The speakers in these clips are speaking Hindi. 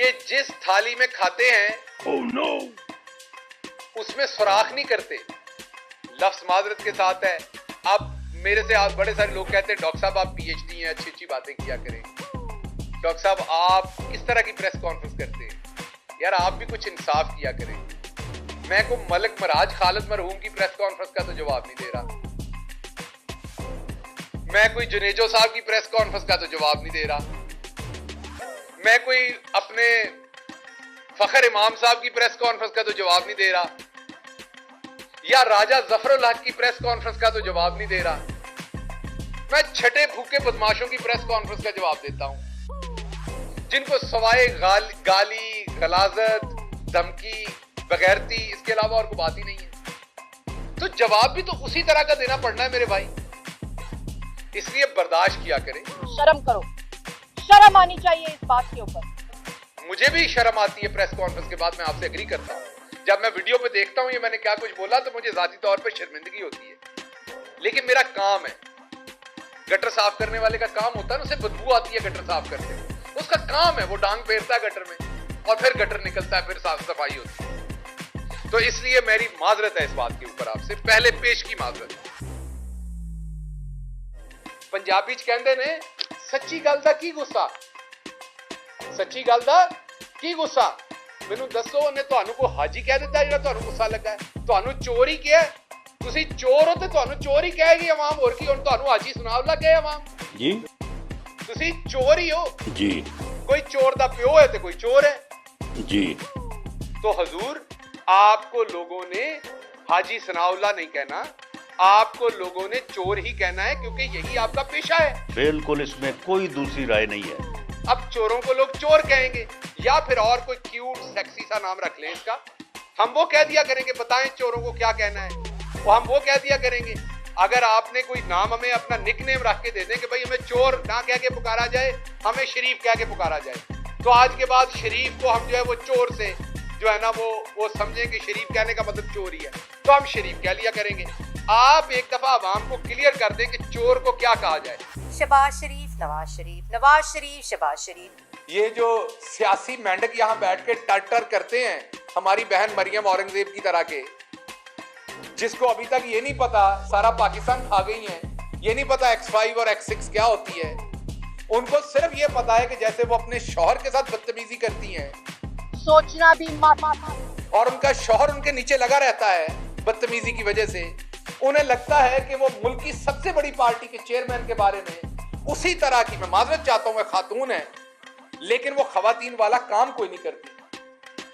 कि जिस थाली में खाते हैं Oh no! उसमें सुराख नहीं करते। लफ्ज माजरत के साथ है। अब मेरे से आज बड़े सारे लोग कहते हैं डॉक्टर साहब आप पीएचडी हैं, अच्छी अच्छी बातें किया करें। डॉक्टर साहब आप किस तरह की प्रेस कॉन्फ्रेंस करते हैं? यार आप भी कुछ इंसाफ किया करें। मैं को मलिक मराज खालिद मरहूम की प्रेस कॉन्फ्रेंस का तो जवाब नहीं दे रहा। मैं कोई जुनेजो साहब की प्रेस कॉन्फ्रेंस का तो जवाब नहीं दे रहा। मैं कोई अपने फखर इमाम साहब की प्रेस कॉन्फ्रेंस का तो जवाब नहीं दे रहा, या राजा जफरुल हक की प्रेस कॉन्फ्रेंस का तो जवाब नहीं दे रहा। मैं छठे भूखे बदमाशों की प्रेस कॉन्फ्रेंस का जवाब देता हूं, जिनको सवाए गाली गलाजत धमकी बगैरती इसके अलावा और कोई बात ही नहीं है। तो जवाब भी तो उसी तरह का देना पड़ना है मेरे भाई, इसलिए बर्दाश्त किया करें। शर्म करो, शर्म आनी चाहिए इस बात के ऊपर। मुझे भी शर्म आती है प्रेस कॉन्फ्रेंस के बाद, मैं आपसे एग्री करता हूं। जब मैं वीडियो पे देखता हूं ये मैंने क्या कुछ बोला तो मुझे जाती तौर पे शर्मिंदगी होती है, लेकिन मेरा काम है। गटर साफ करने वाले का काम होता है ना, उसे बदबू आती है गटर साफ करते हुए, उसका काम है, वो डांग फेरता है गटर में और फिर गटर निकलता है, फिर साफ सफाई होती है। तो इसलिए मेरी माजरत है इस बात के ऊपर, आपसे पहले पेश की माजरत। पंजाबी च कहंदे ने सच्ची गल दा की गुस्सा, सच्ची गल दा की गुस्सा। मैनू दसो उन्हें तुहानू को हाजी कह दिता जिहड़ा तुहानू गुस्सा लगा है? तुहानू चोर ही किया, तुसी चोर हो ते तुहानू चोर ही कहेगी आवाम, और की हुण तुहानू हाजी सुनाव लग गए आवाम जी? तुसी चोर ही हो जी। कोई चोर दा प्यो है ते कोई चोर है जी। तो हजूर आपको लोगों ने हाजी सनाउल्लाह नहीं कहना, आपको लोगों ने चोर ही कहना है, क्योंकि यही आपका पेशा है। बिल्कुल, इसमें कोई दूसरी राय नहीं है। अब चोरों को लोग चोर कहेंगे या फिर और कोई क्यूट सेक्सी सा नाम रख लें इसका, हम वो कह दिया करेंगे, बताएं चोरों को क्या कहना है, वो हम वो कह दिया करेंगे। अगर आपने कोई नाम हमें अपना निक नेम रख के दे दें कि भाई हमें चोर ना कह के पुकारा जाए, हमें शरीफ कह के पुकारा जाए, तो आज के बाद शरीफ को हम जो है वो चोर से जो है ना वो समझें कि शरीफ कहने का मतलब चोर ही है, तो हम शरीफ कह लिया करेंगे। आप एक दफा आवाम को क्लियर कर दें कि चोर को क्या कहा जाए। शहबाज शरीफ, नवाज शरीफ, नवाज शरीफ, शहबाज शरीफ। ये जो सियासी मेंढक यहाँ बैठ के टर करते हैं हमारी बहन मरियम औरंगजेब की तरह के, जिसको अभी तक ये नहीं पता सारा पाकिस्तान खा गई है, ये नहीं पता X5 और X6 क्या होती है, उनको सिर्फ ये पता है कि जैसे वो अपने शौहर के साथ बदतमीजी करती हैं, सोचना भी मत, और उनका शौहर उनके नीचे लगा रहता है बदतमीजी की वजह से, उन्हें लगता है कि वो मुल्क की सबसे बड़ी पार्टी के चेयरमैन के बारे में उसी तरह की, मैं माजरत चाहता हूं, खातून है लेकिन वो खवातीन वाला काम कोई नहीं करती,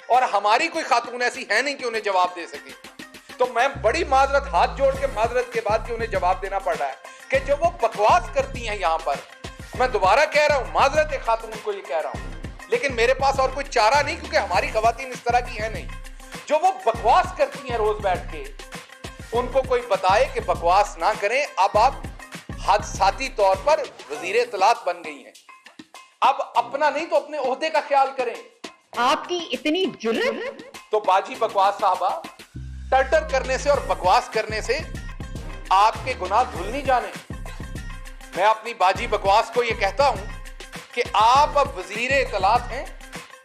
और हमारी कोई खातून ऐसी है नहीं कि उन्हें जवाब दे सके। तो मैं बड़ी माजरत, हाथ जोड़ के माजरत के बाद कि उन्हें जवाब देना पड़ रहा है कि जो वो बकवास करती हैं यहाँ पर, मैं दोबारा कह रहा हूँ, माजरत खातून को ये कह रहा हूँ, लेकिन मेरे पास और कोई चारा नहीं, क्योंकि हमारी खवातीन इस तरह की है नहीं। जो वो बकवास करती हैं रोज बैठ के, उनको कोई बताए कि बकवास ना करें। अब आप हादसाती तौर पर वजीर इत्तलात बन गई हैं, अब अपना नहीं तो अपने ओहदे का ख्याल करें। आपकी इतनी जुर्रत। तो बाजी बकवास साहबा, टर्टर करने से और बकवास करने से आपके गुनाह धुल नहीं जाने। मैं अपनी बाजी बकवास को ये कहता हूं कि आप अब वजीर इत्तलात हैं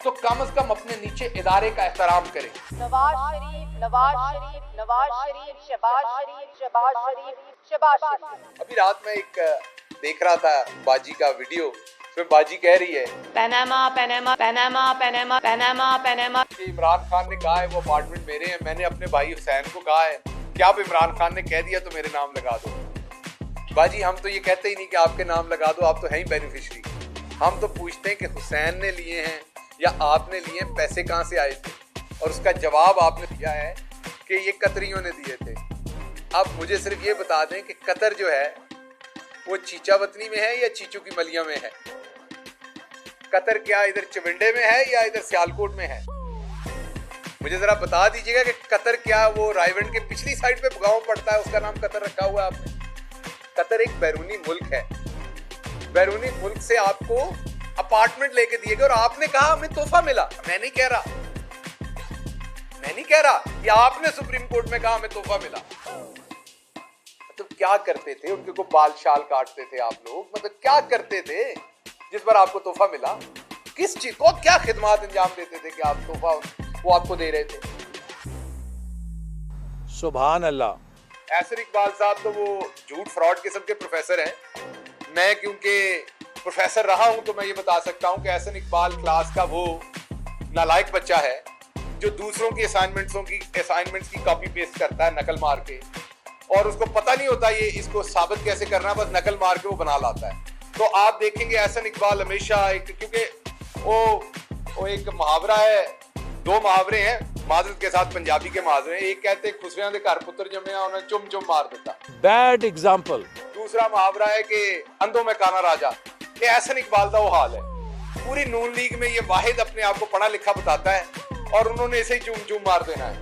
तो कम से कम अपने नीचे इदारे का एहतराम करें। नवाज शरीफ, नवाज शरीफ, नवाज शरीफ, शहबाज शरीफ, शहबाज शरीफ, शहबाज शरीफ। अभी रात में एक देख रहा था बाजी का वीडियो, उसमें बाजी कह रही है Panama Panama Panama Panama Panama Panama कि इमरान खान ने कहा है वो अपार्टमेंट मेरे हैं, मैंने अपने भाई हुसैन को कहा है कि आप इमरान खान ने कह दिया तो मेरे नाम लगा दो। बाजी हम तो ये कहते ही नहीं कि आपके नाम लगा दो, आप तो हैं ही बेनिफिशरी। हम तो पूछते हैं कि हुसैन ने लिए हैं या आपने लिए हैं, पैसे कहाँ से आए थे, और उसका जवाब आपने दिया है कि ये कतरियों ने दिए थे। अब मुझे सिर्फ ये बता दें कि कतर जो है वो चीचा वतनी में है या चीचू की मलिया में है? कतर क्या इधर चविंडे में है या इधर सियालकोट में है? मुझे जरा बता दीजिएगा कि कतर क्या वो रायवंड के पिछली साइड पे गांव पड़ता है, उसका नाम कतर रखा हुआ है आपने? कतर एक बैरूनी मुल्क है, बैरूनी मुल्क से आपको अपार्टमेंट लेके दिए गए और आपने कहा हमें तोहफा मिला। मैं नहीं कह रहा कि आपने सुप्रीम कोर्ट में कहा हमें तोहफा मिला। मतलब क्या करते थे, उनके को बाल शाल काटते थे आप लोग, मतलब क्या करते थे जिस पर आपको तोहफा मिला? किस चीज को, क्या खिदमत अंजाम देते थे कि आप तोहफा वो आपको दे रहे थे? सुभान अल्लाह। एहसन इकबाल साहब तो वो झूठ फ्रॉड किस्म के प्रोफेसर हैं। मैं क्योंकि प्रोफेसर रहा हूं तो मैं ये बता सकता हूं कि एहसन इकबाल क्लास का वो नालायक बच्चा है जो दूसरों की असाइनमेंट्स की कॉपी पेस्ट करता है नकल मार के, और उसको पता नहीं होता ये इसको साबित कैसे करना, बस नकल मार के वो बना लाता है। तो आप देखेंगे एहसन इकबाल हमेशा एक, क्योंकि वो एक मुहावरा है, दो मुहावरे हैं माजरत के साथ, पंजाबी के मुहावरे हैं। एक कहते खुसरियां दे घर पुत्र जम्मिया उन्हें चुम चुम मार देता, बैड एग्जाम्पल। दूसरा मुहावरा है कि अंधों में काना राजा। ये एहसन इकबाल का वो हाल है। पूरी नून लीग में ये वाहिद अपने आप को पढ़ा लिखा बताता है और उन्होंने ऐसे ही चुम चुम मार देना है।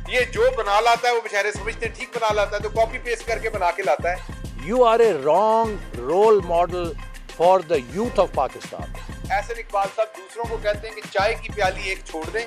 ये जो बना लाता है वो बेचारे समझते ठीक बना लाता है, तो कॉपी पेस्ट करके बना के लाता है। You are a wrong role model for the youth of Pakistan. Ehsan Iqbal साहब दूसरों को कहते हैं कि चाय की प्याली एक छोड़ दें।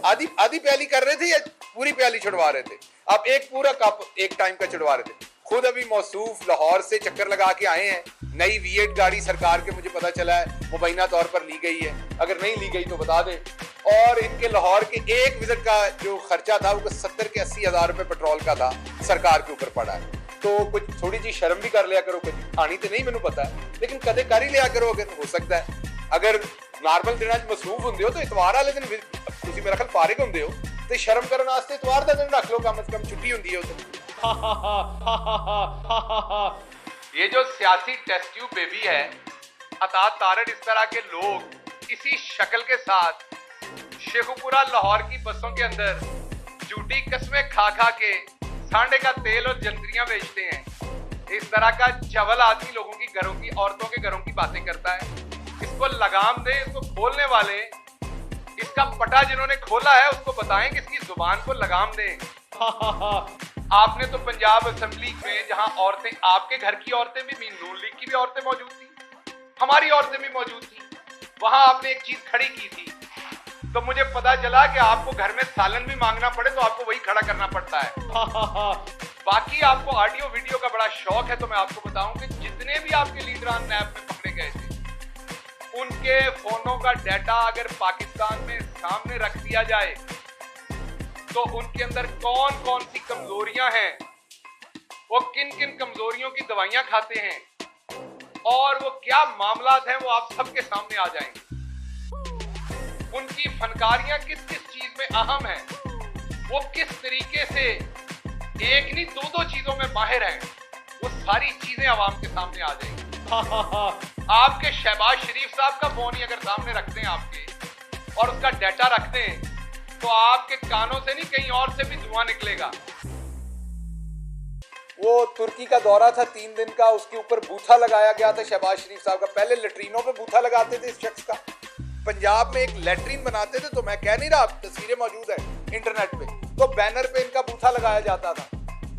आधी प्याली कर रहे थे या पूरी प्याली छुड़वा रहे थे? आप एक पूरा कप एक टाइम का छुड़वा रहे थे। खुद अभी मौसूफ लाहौर से चक्कर लगा के आए हैं। नई V8 गाड़ी सरकार के मुझे पता चला है मुबैना तौर पर ली गई है, अगर नहीं ली गई तो बता दे। और इनके लाहौर के एक विजिट का जो खर्चा था वो 70 के 80 हजार रुपए पेट्रोल का था, सरकार के ऊपर पड़ा है। तो कुछ थोड़ी सी शर्म भी कर लिया करो, कभी खानी तो नहीं मैंने पता है, लेकिन कदे कर ही लिया करो। अगर हो सकता है अगर नॉर्मल दिन मसरूफ होंगे हो तो इतवार वाले दिन तुसी मेरा ख्याल फारिग होंगे हो तो शर्म करने वास्ते इतवार का दिन रख लो, कम से कम छुट्टी होंदी है तो। ये जो सियासी टेस्ट ट्यूब बेबी है, अतात तारड़, इस तरह के लोग इसी शक्ल के साथ शेखुपुरा लाहौर की बसों के अंदर झूठी कस्में खा खा के सांडे का तेल और जंतरियां बेचते हैं। इस तरह का चवल आदमी लोगों की घरों की औरतों के घरों की बातें करता है। इसको लगाम दे, इसको खोलने वाले, इसका पटा जिन्होंने खोला है उसको बताएं कि इसकी जुबान को लगाम दें। आपने तो पंजाब असेंबली में जहां औरतें, आपके घर की औरतें भी, नून लीग की भी औरतें मौजूद थी, हमारी औरतें भी मौजूद थी, वहां आपने एक चीज खड़ी की थी। तो मुझे पता चला कि आपको घर में सालन भी मांगना पड़े तो आपको वही खड़ा करना पड़ता है। बाकी आपको ऑडियो वीडियो का बड़ा शौक है, तो मैं आपको बताऊं कि जितने भी आपके लीडरान नैब में पकड़े गए थे उनके फोनों का डाटा अगर पाकिस्तान में सामने रख दिया जाए तो उनके अंदर कौन कौन सी कमजोरियां हैं, वो किन किन कमजोरियों की दवाइयां खाते हैं और वो क्या मामलात हैं, वो आप सबके सामने आ जाएंगे। उनकी फनकारियां किस किस चीज में अहम है, वो किस तरीके से एक नहीं दो चीजों में माहिर हैं, वो सारी चीजें आवाम के सामने आ जाएंगी। आपके शहबाज शरीफ साहब का फोन ही अगर सामने रखते हैं आपके और उसका डाटा रखते हैं तो आपके कानों से नहीं कहीं और से भी धुआं निकलेगा। वो तुर्की का दौरा था 3 दिन का, उसके ऊपर बूथा लगाया गया था शहबाज शरीफ साहब का। पहले लेटरीनों पे बूथा लगाते थे इस शख्स का, पंजाब में एक लेटरीन बनाते थे, तो मैं कह नहीं रहा, तस्वीरें मौजूद है इंटरनेट पे, तो बैनर पे इनका बूथा लगाया जाता था।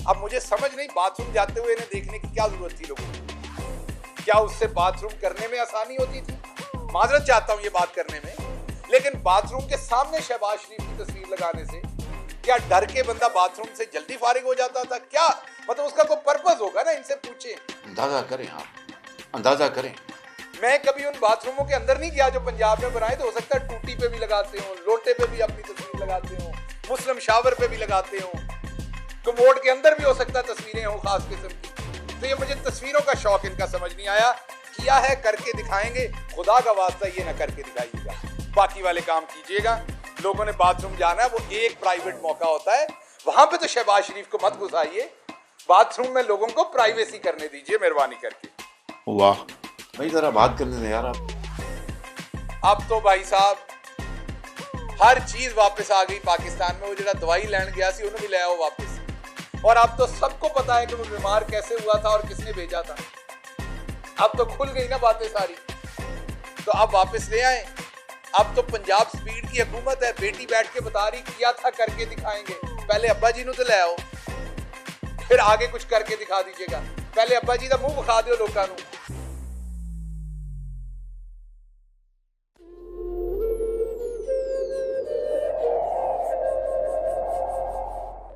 अब मुझे समझ नहीं, बाथरूम जाते हुए इन्हें देखने की क्या जरूरत थी लोगों को? क्या उससे बाथरूम करने में आसानी होती थी? माजरत चाहता हूं ये बात करने में, लेकिन बाथरूम के सामने शहबाज शरीफ की तस्वीर लगाने से क्या डर के बंदा बाथरूम से जल्दी फारिग हो जाता था? क्या मतलब उसका कोई पर्पस होगा ना, इनसे पूछे। अंदाजा करें आप, अंदाजा करें। मैं कभी उन बाथरूमों के अंदर नहीं गया जो पंजाब में बनाए, तो हो सकता है टूटी पे भी लगाते हो, लोटे पे भी अपनी तस्वीर लगाते हो, मुस्लिम शावर पे भी लगाते हो, कमोड के अंदर भी हो सकता है तस्वीरें हो खास किस्म की। तो ये मुझे तस्वीरों का शौक इनका समझ नहीं आया। किया है करके दिखाएंगे, खुदा का वास्ता ये ना करके दिखाइएगा, बाकी वाले काम कीजिएगा। लोगों ने बाथरूम जाना है, वो एक प्राइवेट मौका होता है, वहां पे तो शहबाज शरीफ को मत घुसाइए। बाथरूम में लोगों को प्राइवेसी करने दीजिए मेहरबानी करके। वाह भाई, जरा बात करने दे यार आप। अब तो भाई साहब हर चीज वापस आ गई पाकिस्तान में। वो जरा दवाई लैंड गया सी उन्हें भी ले आओ वापस। और अब तो सबको पता है कि वो बीमार कैसे हुआ था और किसने भेजा था। अब तो खुल गई ना बातें सारी, तो अब वापस ले आए। अब तो पंजाब स्पीड की हुकूमत है, बेटी बैठ के बता रही किया था करके दिखाएंगे। पहले अब्बा जी तो ले आओ, फिर आगे कुछ करके दिखा दीजिएगा। पहले अब्बा जी का मुंह दिखा दो लोगों को।